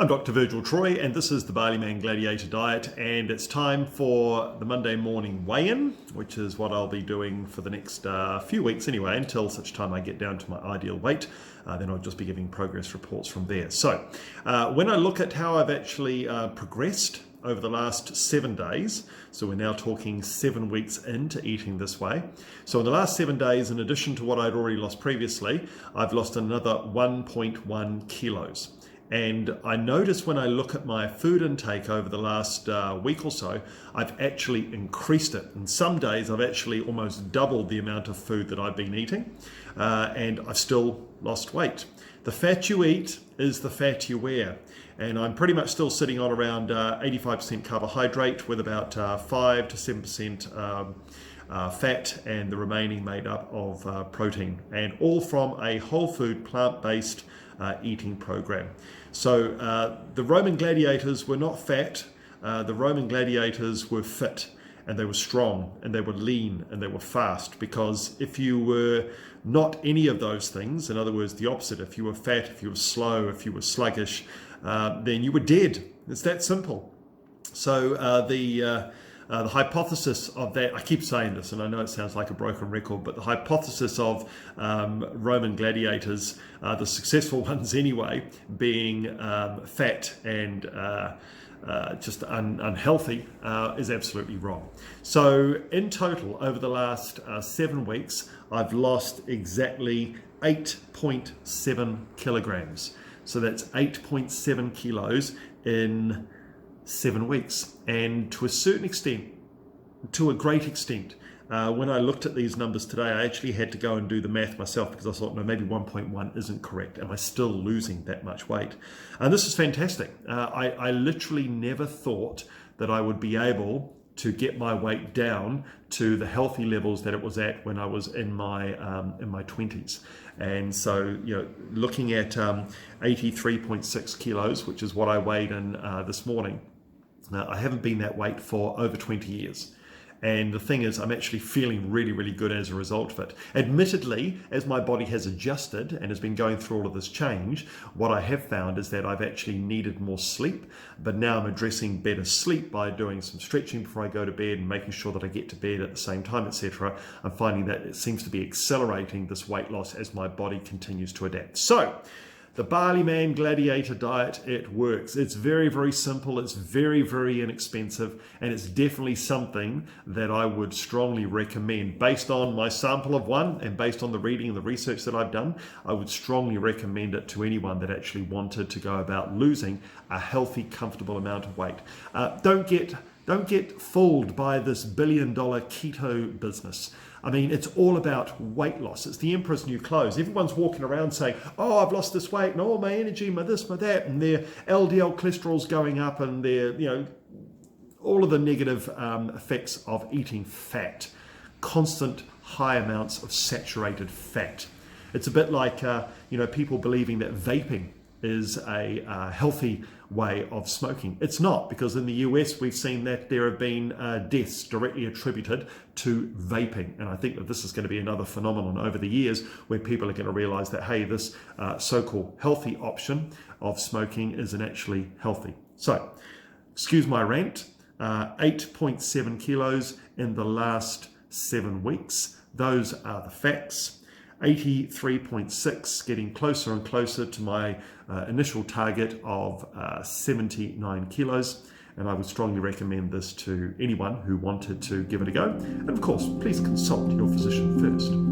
I'm Dr. Virgil Troy, and this is the Barley Man Gladiator diet, and it's time for the Monday morning weigh-in, which is what I'll be doing for the next few weeks anyway, until such time I get down to my ideal weight. Then I'll just be giving progress reports from there. So when I look at how I've actually progressed over the last 7 days, so we're now talking 7 weeks into eating this way. So in the last 7 days, in addition to what I'd already lost previously, I've lost another 1.1 kilos. And I notice when I look at my food intake over the last week or so, I've actually increased it. And some days I've actually almost doubled the amount of food that I've been eating, and I've still lost weight. The fat you eat is the fat you wear. And I'm pretty much still sitting on around 85% carbohydrate with about 5 to 7% fat, and the remaining made up of protein, and all from a whole food plant-based eating program. So the Roman gladiators were not fat, the Roman gladiators were fit, and they were strong, and they were lean, and they were fast, because if you were not any of those things, in other words, the opposite, if you were fat, if you were slow, if you were sluggish, then you were dead. It's that simple. So the hypothesis of that, I keep saying this, and I know it sounds like a broken record, but the hypothesis of Roman gladiators, the successful ones anyway, being fat and just unhealthy, is absolutely wrong. So in total, over the last 7 weeks, I've lost exactly 8.7 kilograms. So that's 8.7 kilos in 7 weeks. And to a certain extent, to a great extent, when I looked at these numbers today, I actually had to go and do the math myself, because I thought, no, maybe 1.1 isn't correct. Am I still losing that much weight? And this is fantastic. I literally never thought that I would be able to get my weight down to the healthy levels that it was at when I was in my 20s. And so, you know, looking at 83.6 kilos, which is what I weighed in this morning, I haven't been that weight for over 20 years. And the thing is, I'm actually feeling really, really good as a result of it. Admittedly, as my body has adjusted and has been going through all of this change, what I have found is that I've actually needed more sleep, but now I'm addressing better sleep by doing some stretching before I go to bed and making sure that I get to bed at the same time, etc. I'm finding that it seems to be accelerating this weight loss as my body continues to adapt. So, the Barley Man Gladiator diet, it works. It's very, very simple. It's very, very inexpensive. And it's definitely something that I would strongly recommend. Based on my sample of one and based on the reading and the research that I've done, I would strongly recommend it to anyone that actually wanted to go about losing a healthy, comfortable amount of weight. Don't get fooled by this billion-dollar keto business. I mean, it's all about weight loss. It's the emperor's new clothes. Everyone's walking around saying, oh, I've lost this weight, and oh, my energy, my this, my that, and their LDL cholesterol's going up, and their, you know, all of the negative effects of eating fat. Constant high amounts of saturated fat. It's a bit like, you know, people believing that vaping is a healthy way of smoking. It's not, because in the US we've seen that there have been deaths directly attributed to vaping, and I think that this is going to be another phenomenon over the years where people are going to realize that, hey, this so-called healthy option of smoking isn't actually healthy. So, excuse my rant, 8.7 kilos in the last 7 weeks. Those are the facts. 83.6, getting closer and closer to my initial target of 79 kilos. And I would strongly recommend this to anyone who wanted to give it a go. And of course, please consult your physician first.